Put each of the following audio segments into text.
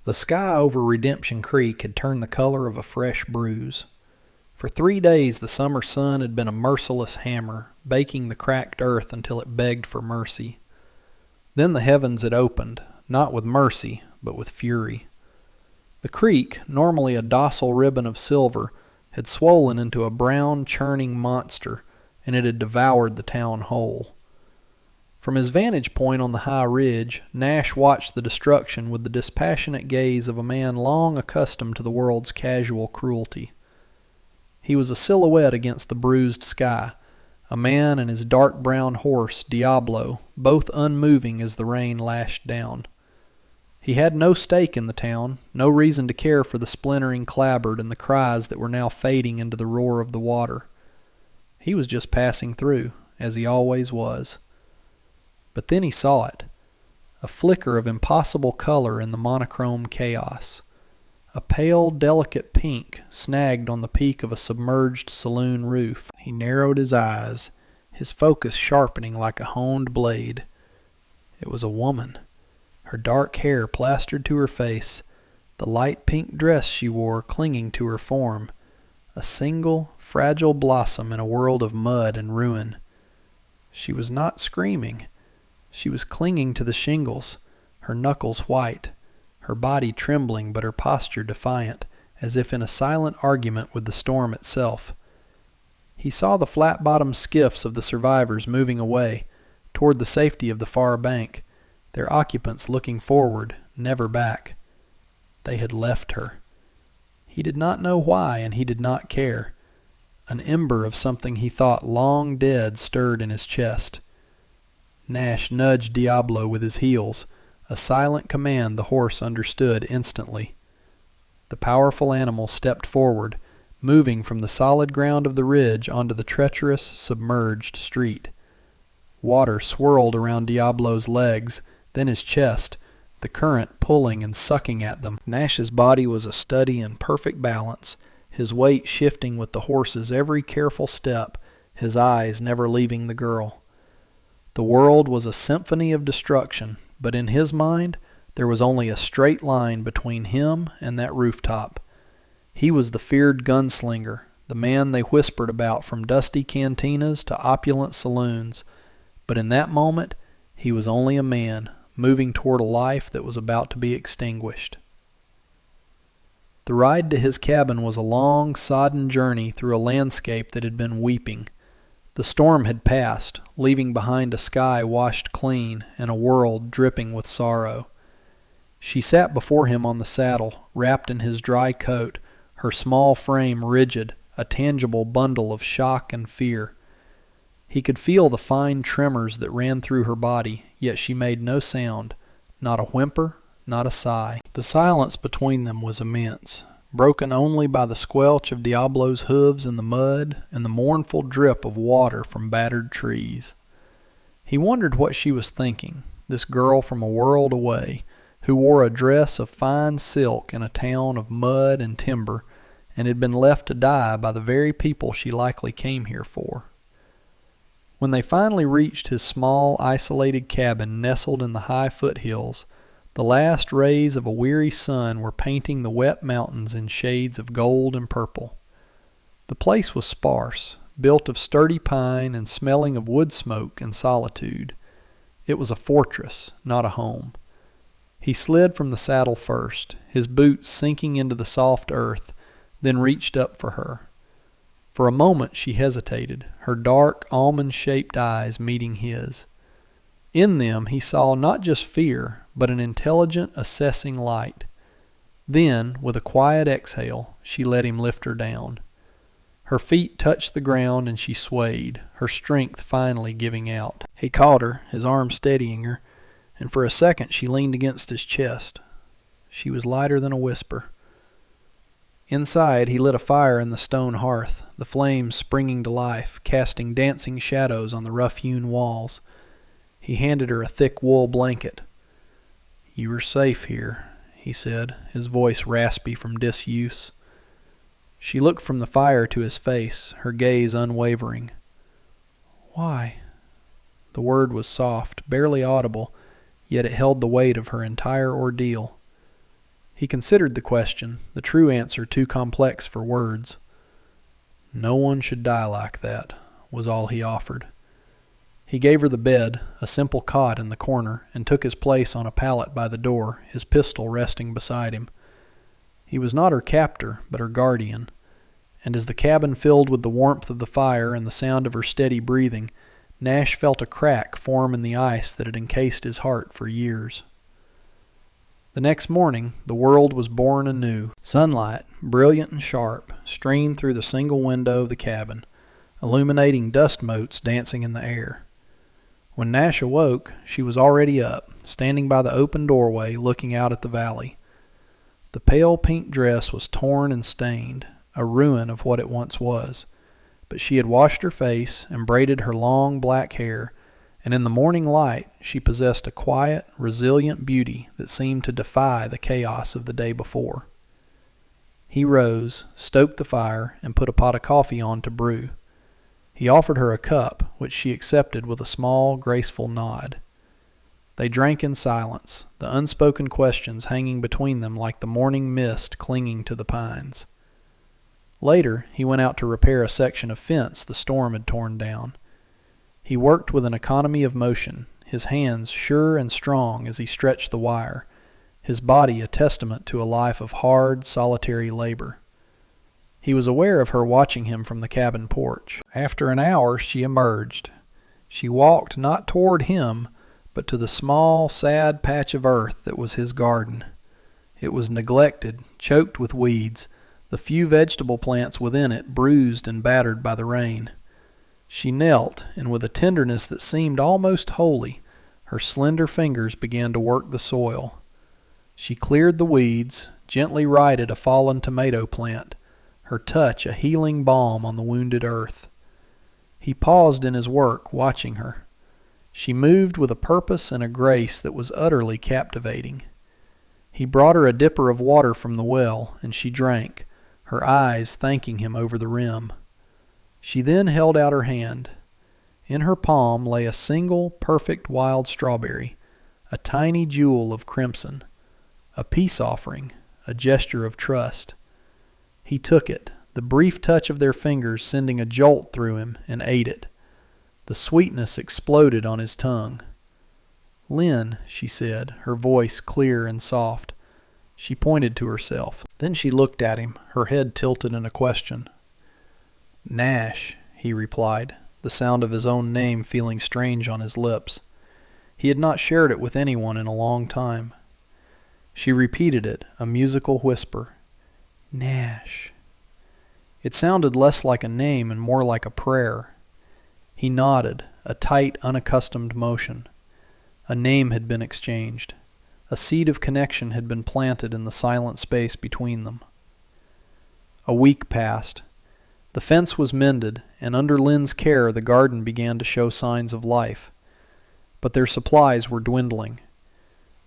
The sky over Redemption Creek had turned the color of a fresh bruise. For 3 days the summer sun had been a merciless hammer, baking the cracked earth until it begged for mercy. Then the heavens had opened, not with mercy, but with fury. The creek, normally a docile ribbon of silver, had swollen into a brown, churning monster, and it had devoured the town whole. From his vantage point on the high ridge, Nash watched the destruction with the dispassionate gaze of a man long accustomed to the world's casual cruelty. He was a silhouette against the bruised sky, a man and his dark brown horse, Diablo, both unmoving as the rain lashed down. He had no stake in the town, no reason to care for the splintering clapboard and the cries that were now fading into the roar of the water. He was just passing through, as he always was. But then he saw it, a flicker of impossible color in the monochrome chaos. A pale, delicate pink snagged on the peak of a submerged saloon roof. He narrowed his eyes, his focus sharpening like a honed blade. It was a woman, her dark hair plastered to her face, the light pink dress she wore clinging to her form, a single, fragile blossom in a world of mud and ruin. She was not screaming. She was clinging to the shingles, her knuckles white, her body trembling but her posture defiant, as if in a silent argument with the storm itself. He saw the flat-bottomed skiffs of the survivors moving away, toward the safety of the far bank, their occupants looking forward, never back. They had left her. He did not know why, and he did not care. An ember of something he thought long dead stirred in his chest. Nash nudged Diablo with his heels, a silent command the horse understood instantly. The powerful animal stepped forward, moving from the solid ground of the ridge onto the treacherous, submerged street. Water swirled around Diablo's legs, then his chest, the current pulling and sucking at them. Nash's body was a study in perfect balance, his weight shifting with the horse's every careful step, his eyes never leaving the girl. The world was a symphony of destruction, but in his mind there was only a straight line between him and that rooftop. He was the feared gunslinger, the man they whispered about from dusty cantinas to opulent saloons. But in that moment, he was only a man, moving toward a life that was about to be extinguished. The ride to his cabin was a long, sodden journey through a landscape that had been weeping. The storm had passed, leaving behind a sky washed clean and a world dripping with sorrow. She sat before him on the saddle, wrapped in his dry coat, her small frame rigid, a tangible bundle of shock and fear. He could feel the fine tremors that ran through her body, yet she made no sound, not a whimper, not a sigh. The silence between them was immense, broken only by the squelch of Diablo's hooves in the mud and the mournful drip of water from battered trees. He wondered what she was thinking, this girl from a world away, who wore a dress of fine silk in a town of mud and timber, and had been left to die by the very people she likely came here for. When they finally reached his small, isolated cabin nestled in the high foothills, the last rays of a weary sun were painting the wet mountains in shades of gold and purple. The place was sparse, built of sturdy pine and smelling of wood smoke and solitude. It was a fortress, not a home. He slid from the saddle first, his boots sinking into the soft earth, then reached up for her. For a moment she hesitated, her dark, almond-shaped eyes meeting his. In them he saw not just fear, but an intelligent, assessing light. Then, with a quiet exhale, she let him lift her down. Her feet touched the ground and she swayed, her strength finally giving out. He caught her, his arm steadying her, and for a second she leaned against his chest. She was lighter than a whisper. Inside, he lit a fire in the stone hearth, the flames springing to life, casting dancing shadows on the rough-hewn walls. He handed her a thick wool blanket. "You are safe here," he said, his voice raspy from disuse. She looked from the fire to his face, her gaze unwavering. "Why?" The word was soft, barely audible, yet it held the weight of her entire ordeal. He considered the question, the true answer too complex for words. "No one should die like that," was all he offered. He gave her the bed, a simple cot in the corner, and took his place on a pallet by the door, his pistol resting beside him. He was not her captor, but her guardian, and as the cabin filled with the warmth of the fire and the sound of her steady breathing, Nash felt a crack form in the ice that had encased his heart for years. The next morning, the world was born anew. Sunlight, brilliant and sharp, streamed through the single window of the cabin, illuminating dust motes dancing in the air. When Nash awoke, she was already up, standing by the open doorway looking out at the valley. The pale pink dress was torn and stained, a ruin of what it once was, but she had washed her face and braided her long black hair, and in the morning light she possessed a quiet, resilient beauty that seemed to defy the chaos of the day before. He rose, stoked the fire, and put a pot of coffee on to brew. He offered her a cup, which she accepted with a small, graceful nod. They drank in silence, the unspoken questions hanging between them like the morning mist clinging to the pines. Later, he went out to repair a section of fence the storm had torn down. He worked with an economy of motion, his hands sure and strong as he stretched the wire, his body a testament to a life of hard, solitary labor. He was aware of her watching him from the cabin porch. After an hour, she emerged. She walked not toward him, but to the small, sad patch of earth that was his garden. It was neglected, choked with weeds, the few vegetable plants within it bruised and battered by the rain. She knelt, and with a tenderness that seemed almost holy, her slender fingers began to work the soil. She cleared the weeds, gently righted a fallen tomato plant, her touch a healing balm on the wounded earth. He paused in his work, watching her. She moved with a purpose and a grace that was utterly captivating. He brought her a dipper of water from the well, and she drank, her eyes thanking him over the rim. She then held out her hand. In her palm lay a single, perfect wild strawberry, a tiny jewel of crimson, a peace offering, a gesture of trust. He took it, the brief touch of their fingers sending a jolt through him, and ate it. The sweetness exploded on his tongue. "Lynn," she said, her voice clear and soft. She pointed to herself. Then she looked at him, her head tilted in a question. "Nash," he replied, the sound of his own name feeling strange on his lips. He had not shared it with anyone in a long time. She repeated it, a musical whisper. "Nash." It sounded less like a name and more like a prayer. He nodded, a tight, unaccustomed motion. A name had been exchanged. A seed of connection had been planted in the silent space between them. A week passed. The fence was mended, and under Lynn's care the garden began to show signs of life. But their supplies were dwindling.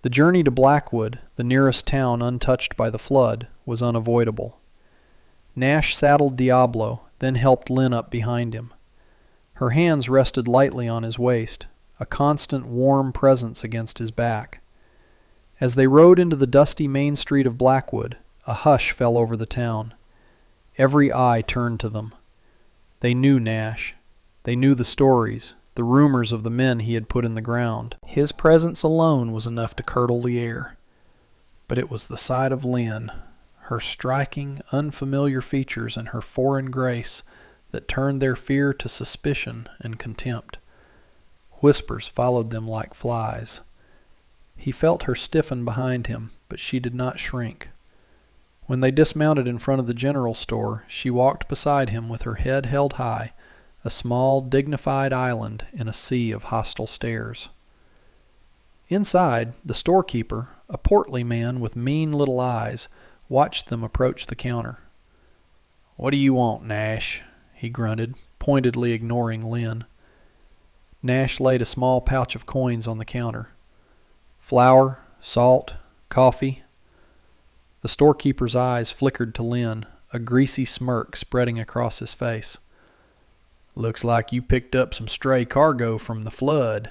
The journey to Blackwood, the nearest town untouched by the flood, was unavoidable. Nash saddled Diablo, then helped Lynn up behind him. Her hands rested lightly on his waist, a constant warm presence against his back. As they rode into the dusty main street of Blackwood, a hush fell over the town. Every eye turned to them. They knew Nash. They knew the stories, the rumors of the men he had put in the ground. His presence alone was enough to curdle the air. But it was the sight of Lynn, her striking, unfamiliar features and her foreign grace, that turned their fear to suspicion and contempt. Whispers followed them like flies. He felt her stiffen behind him, but she did not shrink. When they dismounted in front of the general store, she walked beside him with her head held high, a small, dignified island in a sea of hostile stares. Inside, the storekeeper, a portly man with mean little eyes, watched them approach the counter. "What do you want, Nash?" he grunted, pointedly ignoring Lynn. Nash laid a small pouch of coins on the counter. "Flour, salt, coffee." The storekeeper's eyes flickered to Lynn, a greasy smirk spreading across his face. "Looks like you picked up some stray cargo from the flood."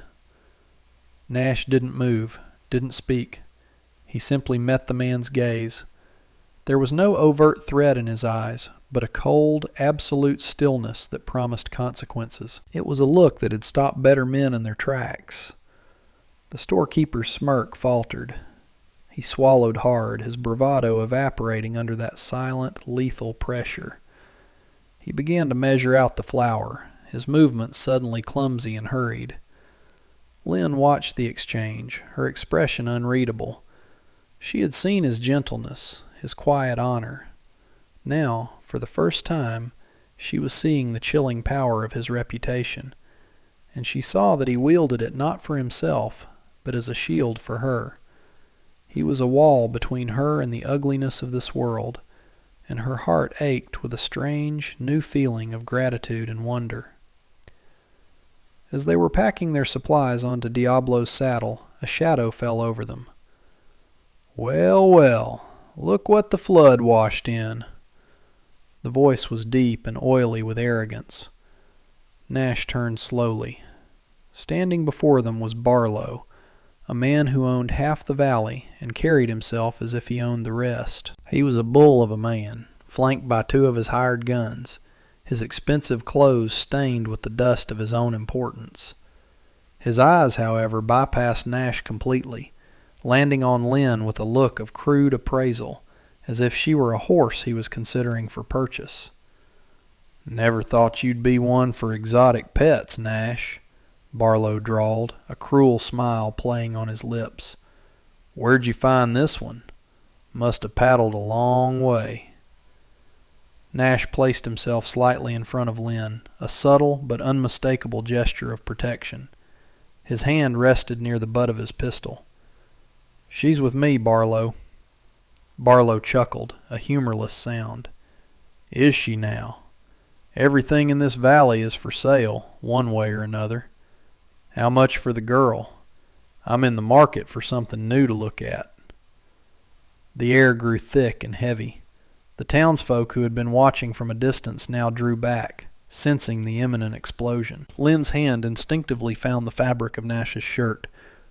Nash didn't move, didn't speak. He He simply met the man's gaze. There was no overt threat in his eyes, but a cold, absolute stillness that promised consequences. It was a look that had stopped better men in their tracks. The storekeeper's smirk faltered. He swallowed hard, his bravado evaporating under that silent, lethal pressure. He began to measure out the flour, his movements suddenly clumsy and hurried. Lynn watched the exchange, her expression unreadable. She had seen his gentleness, his quiet honor. Now, for the first time, she was seeing the chilling power of his reputation, and she saw that he wielded it not for himself, but as a shield for her. He was a wall between her and the ugliness of this world, and her heart ached with a strange, new feeling of gratitude and wonder. As they were packing their supplies onto Diablo's saddle, a shadow fell over them. "Well, well, look what the flood washed in." The voice was deep and oily with arrogance. Nash turned slowly. Standing before them was Barlo, a man who owned half the valley and carried himself as if he owned the rest. He was a bull of a man, flanked by two of his hired guns, his expensive clothes stained with the dust of his own importance. His eyes, however, bypassed Nash completely, landing on Lynn with a look of crude appraisal, as if she were a horse he was considering for purchase. "Never thought you'd be one for exotic pets, Nash," Barlo drawled, a cruel smile playing on his lips. "Where'd you find this one? Must have paddled a long way." Nash placed himself slightly in front of Lynn, a subtle but unmistakable gesture of protection. His hand rested near the butt of his pistol. "She's with me, Barlo." Barlo chuckled, a humorless sound. "Is she now? Everything in this valley is for sale, one way or another. How much for the girl? I'm in the market for something new to look at." The air grew thick and heavy. The townsfolk who had been watching from a distance now drew back, sensing the imminent explosion. Lynn's hand instinctively found the fabric of Nash's shirt,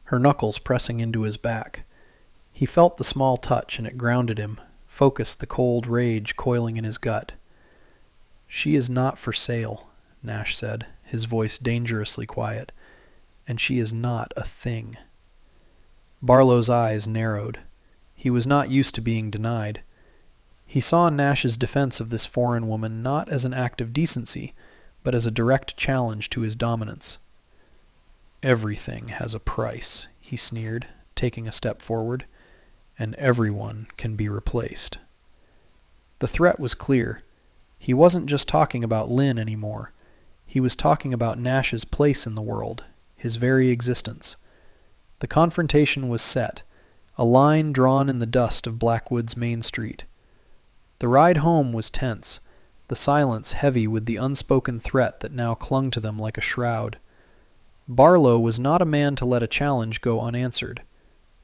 her knuckles pressing into his back. He felt the small touch, and it grounded him, focused the cold rage coiling in his gut. "She is not for sale," Nash said, his voice dangerously quiet, "and she is not a thing." Barlow's eyes narrowed. He was not used to being denied. He saw Nash's defense of this foreign woman not as an act of decency, but as a direct challenge to his dominance. "Everything has a price," he sneered, taking a step forward, "and everyone can be replaced." The threat was clear. He wasn't just talking about Lynn anymore. He was talking about Nash's place in the world, his very existence. The confrontation was set, a line drawn in the dust of Blackwood's main street. The ride home was tense, the silence heavy with the unspoken threat that now clung to them like a shroud. Barlo was not a man to let a challenge go unanswered.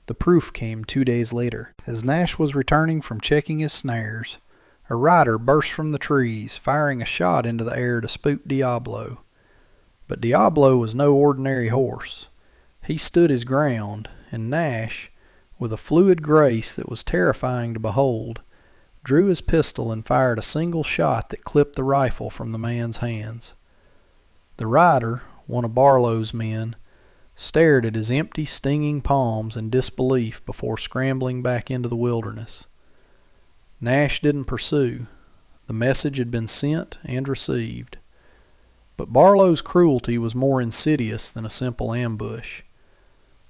The proof came 2 days later. As Nash was returning from checking his snares, a rider burst from the trees, firing a shot into the air to spook Diablo. But Diablo was no ordinary horse. He stood his ground, and Nash, with a fluid grace that was terrifying to behold, drew his pistol and fired a single shot that clipped the rifle from the man's hands. The rider, one of Barlow's men, stared at his empty, stinging palms in disbelief before scrambling back into the wilderness. Nash didn't pursue. The message had been sent and received. But Barlow's cruelty was more insidious than a simple ambush.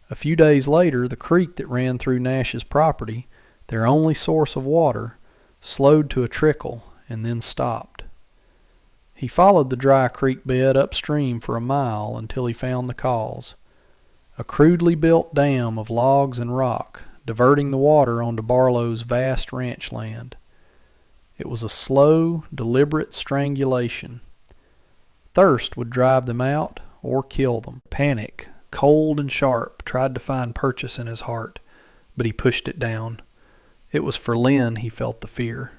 A few days later, the creek that ran through Nash's property, their only source of water, slowed to a trickle and then stopped. He followed the dry creek bed upstream for a mile until he found the cause. A crudely built dam of logs and rock, diverting the water onto Barlow's vast ranch land. It was a slow, deliberate strangulation. Thirst would drive them out or kill them. Panic, cold and sharp, tried to find purchase in his heart, but he pushed it down. It was for Lynn he felt the fear.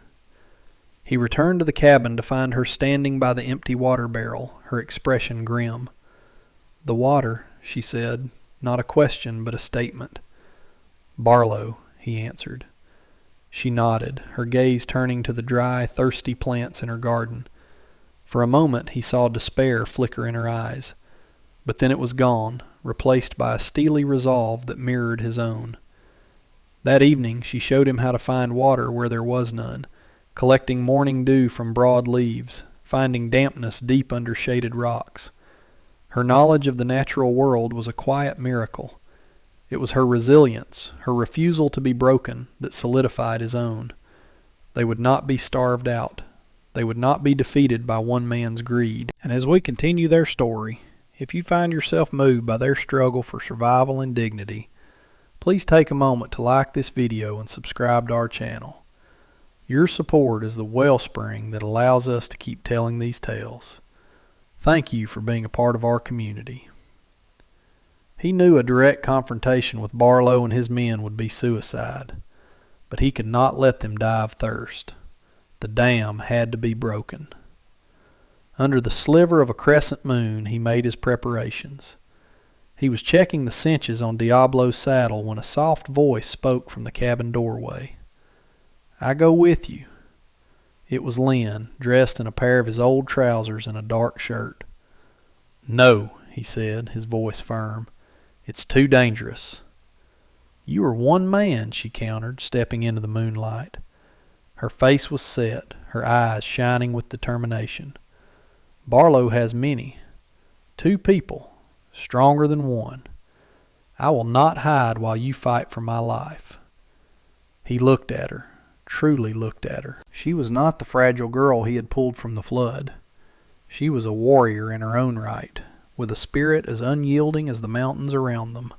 He returned to the cabin to find her standing by the empty water barrel, her expression grim. "The water," she said, not a question but a statement. "Barlo," he answered. She nodded, her gaze turning to the dry, thirsty plants in her garden. For a moment he saw despair flicker in her eyes, but then it was gone, replaced by a steely resolve that mirrored his own. That evening she showed him how to find water where there was none, collecting morning dew from broad leaves, finding dampness deep under shaded rocks. Her knowledge of the natural world was a quiet miracle. It was her resilience, her refusal to be broken, that solidified his own. They would not be starved out. They would not be defeated by one man's greed. And as we continue their story, if you find yourself moved by their struggle for survival and dignity, please take a moment to like this video and subscribe to our channel. Your support is the wellspring that allows us to keep telling these tales. Thank you for being a part of our community. He knew a direct confrontation with Barlo and his men would be suicide, but he could not let them die of thirst. The dam had to be broken. Under the sliver of a crescent moon, he made his preparations. He was checking the cinches on Diablo's saddle when a soft voice spoke from the cabin doorway. "I go with you." It was Lynn, dressed in a pair of his old trousers and a dark shirt. "No," he said, his voice firm. "It's too dangerous." "You are one man," she countered, stepping into the moonlight. Her face was set, her eyes shining with determination. "Barlo has many. 2 people, stronger than one. I will not hide while you fight for my life." He looked at her, truly looked at her. She was not the fragile girl he had pulled from the flood. She was a warrior in her own right, with a spirit as unyielding as the mountains around them.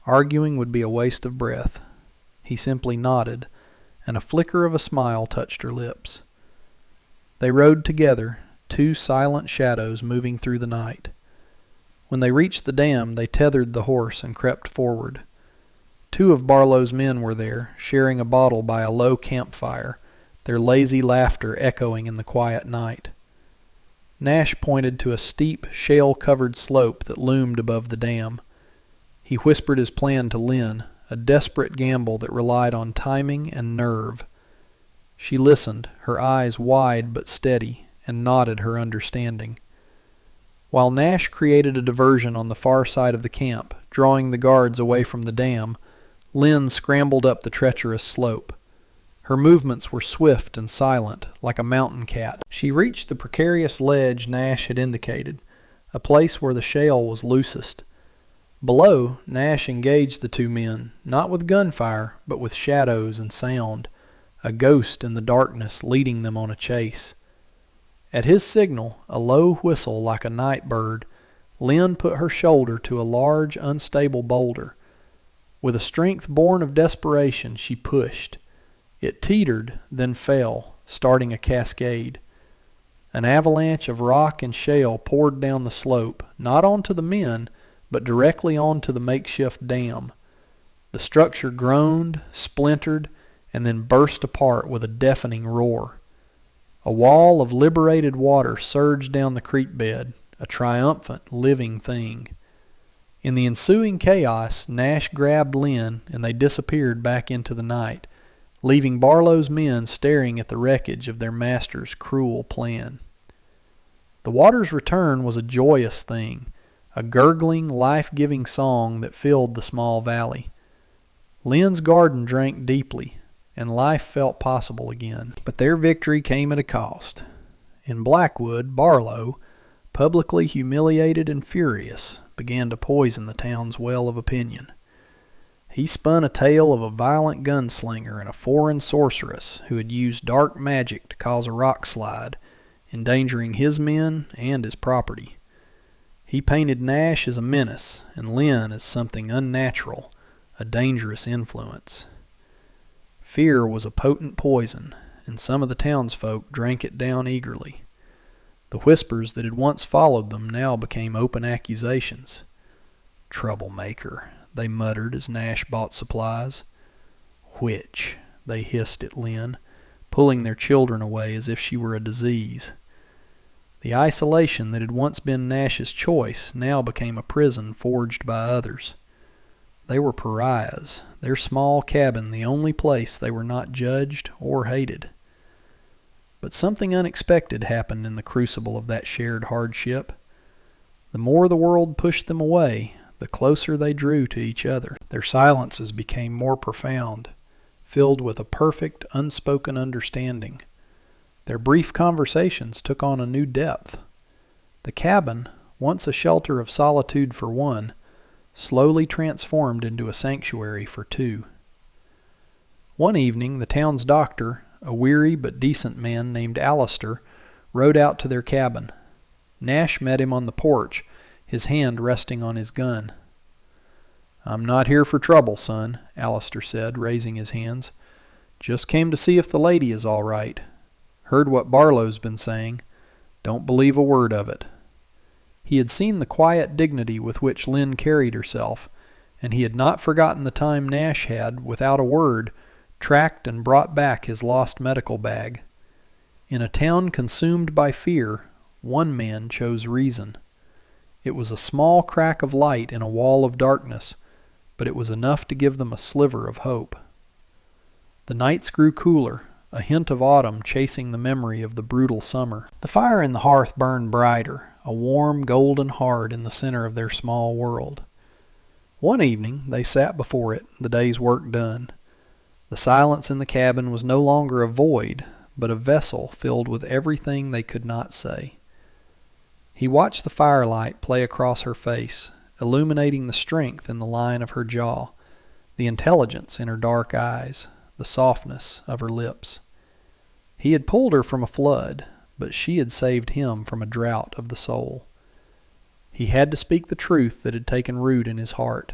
Arguing would be a waste of breath. He simply nodded, and a flicker of a smile touched her lips. They rode together, 2 silent shadows moving through the night. When they reached the dam, they tethered the horse and crept forward. 2 of Barlo's men were there, sharing a bottle by a low campfire, their lazy laughter echoing in the quiet night. Nash pointed to a steep, shale-covered slope that loomed above the dam. He whispered his plan to Lynn, a desperate gamble that relied on timing and nerve. She listened, her eyes wide but steady, and nodded her understanding. While Nash created a diversion on the far side of the camp, drawing the guards away from the dam, Lynn scrambled up the treacherous slope. Her movements were swift and silent, like a mountain cat. She reached the precarious ledge Nash had indicated, a place where the shale was loosest. Below, Nash engaged the 2 men, not with gunfire, but with shadows and sound, a ghost in the darkness leading them on a chase. At his signal, a low whistle like a night bird, Lynn put her shoulder to a large, unstable boulder. With a strength born of desperation, she pushed. It teetered, then fell, starting a cascade. An avalanche of rock and shale poured down the slope, not onto the men, but directly onto the makeshift dam. The structure groaned, splintered, and then burst apart with a deafening roar. A wall of liberated water surged down the creek bed, a triumphant, living thing. In the ensuing chaos, Nash grabbed Lynn and they disappeared back into the night, leaving Barlo's men staring at the wreckage of their master's cruel plan. The water's return was a joyous thing, a gurgling, life-giving song that filled the small valley. Lynn's garden drank deeply, and life felt possible again. But their victory came at a cost. In Blackwood, Barlo, publicly humiliated and furious, began to poison the town's well of opinion. He spun a tale of a violent gunslinger and a foreign sorceress who had used dark magic to cause a rock slide, endangering his men and his property. He painted Nash as a menace and Lynn as something unnatural, a dangerous influence. Fear was a potent poison, and some of the townsfolk drank it down eagerly. The whispers that had once followed them now became open accusations. "Troublemaker," they muttered as Nash bought supplies. "Witch," they hissed at Lynn, pulling their children away as if she were a disease. The isolation that had once been Nash's choice now became a prison forged by others. They were pariahs, their small cabin the only place they were not judged or hated. But something unexpected happened in the crucible of that shared hardship. The more the world pushed them away, the closer they drew to each other. Their silences became more profound, filled with a perfect, unspoken understanding. Their brief conversations took on a new depth. The cabin, once a shelter of solitude for one, slowly transformed into a sanctuary for two. One evening, the town's doctor, a weary but decent man named Alistair, rode out to their cabin. Nash met him on the porch, his hand resting on his gun. "I'm not here for trouble, son," Alistair said, raising his hands. "Just came to see if the lady is all right. Heard what Barlo's been saying. Don't believe a word of it." He had seen the quiet dignity with which Lynn carried herself, and he had not forgotten the time Nash had, without a word, tracked and brought back his lost medical bag. In a town consumed by fear, one man chose reason. It was a small crack of light in a wall of darkness, but it was enough to give them a sliver of hope. The nights grew cooler, a hint of autumn chasing the memory of the brutal summer. The fire in the hearth burned brighter, a warm golden heart in the center of their small world. One evening they sat before it, the day's work done. The silence in the cabin was no longer a void, but a vessel filled with everything they could not say. He watched the firelight play across her face, illuminating the strength in the line of her jaw, the intelligence in her dark eyes, the softness of her lips. He had pulled her from a flood, but she had saved him from a drought of the soul. He had to speak the truth that had taken root in his heart,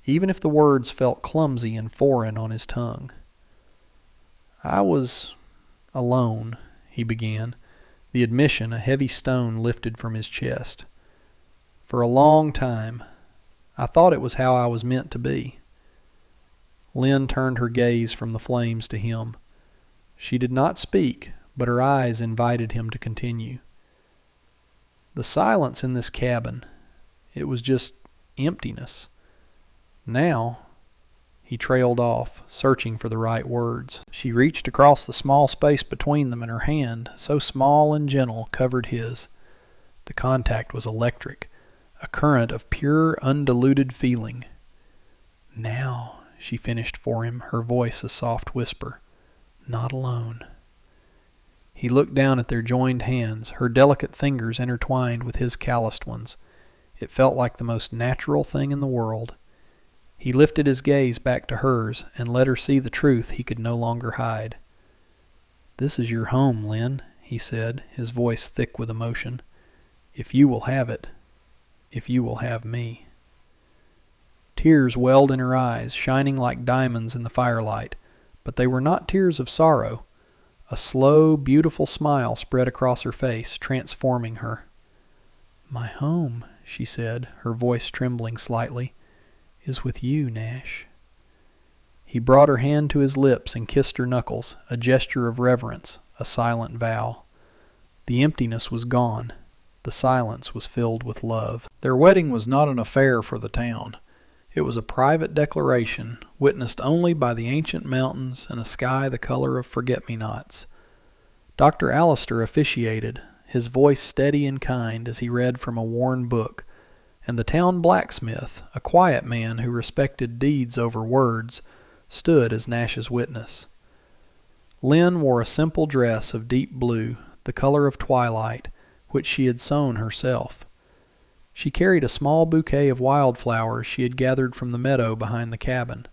even if the words felt clumsy and foreign on his tongue. "I was alone," he began, the admission a heavy stone lifted from his chest. "For a long time. I thought it was how I was meant to be." Lynn turned her gaze from the flames to him. She did not speak, but her eyes invited him to continue. "The silence in this cabin, it was just emptiness. Now," he trailed off, searching for the right words. She reached across the small space between them, and her hand, so small and gentle, covered his. The contact was electric, a current of pure, undiluted feeling. "Now," she finished for him, her voice a soft whisper. "Not alone." He looked down at their joined hands, her delicate fingers intertwined with his calloused ones. It felt like the most natural thing in the world. He lifted his gaze back to hers and let her see the truth he could no longer hide. "This is your home, Lynn," he said, his voice thick with emotion. "If you will have it, if you will have me." Tears welled in her eyes, shining like diamonds in the firelight, but they were not tears of sorrow. A slow, beautiful smile spread across her face, transforming her. "My home," she said, her voice trembling slightly, "is with you, Nash." He brought her hand to his lips and kissed her knuckles, a gesture of reverence, a silent vow. The emptiness was gone. The silence was filled with love. Their wedding was not an affair for the town. It was a private declaration, witnessed only by the ancient mountains and a sky the color of forget-me-nots. Dr. Alistair officiated, his voice steady and kind as he read from a worn book, and the town blacksmith, a quiet man who respected deeds over words, stood as Nash's witness. Lynn wore a simple dress of deep blue, the color of twilight, which she had sewn herself. She carried a small bouquet of wildflowers she had gathered from the meadow behind the cabin.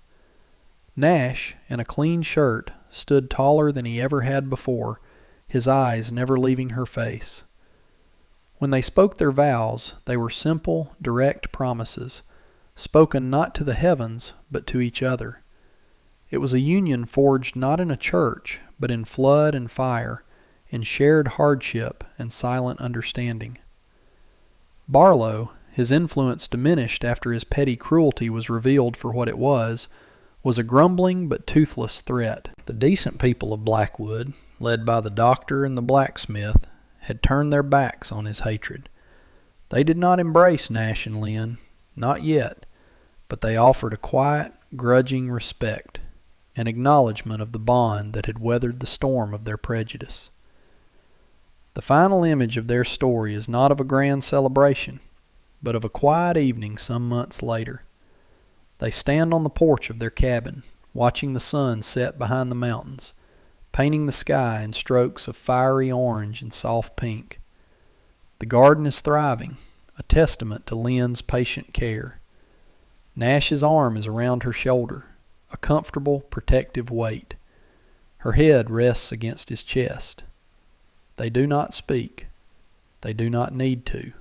Nash, in a clean shirt, stood taller than he ever had before, his eyes never leaving her face. When they spoke their vows, they were simple, direct promises, spoken not to the heavens, but to each other. It was a union forged not in a church, but in flood and fire, in shared hardship and silent understanding. Barlo, his influence diminished after his petty cruelty was revealed for what it was a grumbling but toothless threat. The decent people of Blackwood, led by the doctor and the blacksmith, had turned their backs on his hatred. They did not embrace Nash and Lynn, not yet, but they offered a quiet, grudging respect, an acknowledgment of the bond that had weathered the storm of their prejudice. The final image of their story is not of a grand celebration, but of a quiet evening some months later. They stand on the porch of their cabin, watching the sun set behind the mountains, painting the sky in strokes of fiery orange and soft pink. The garden is thriving, a testament to Lynn's patient care. Nash's arm is around her shoulder, a comfortable, protective weight. Her head rests against his chest. They do not speak. They do not need to.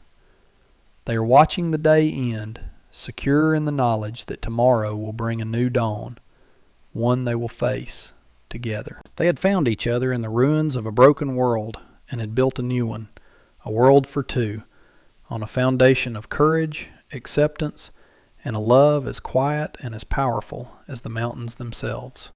They are watching the day end, secure in the knowledge that tomorrow will bring a new dawn, one they will face together. They had found each other in the ruins of a broken world and had built a new one, a world for two, on a foundation of courage, acceptance, and a love as quiet and as powerful as the mountains themselves.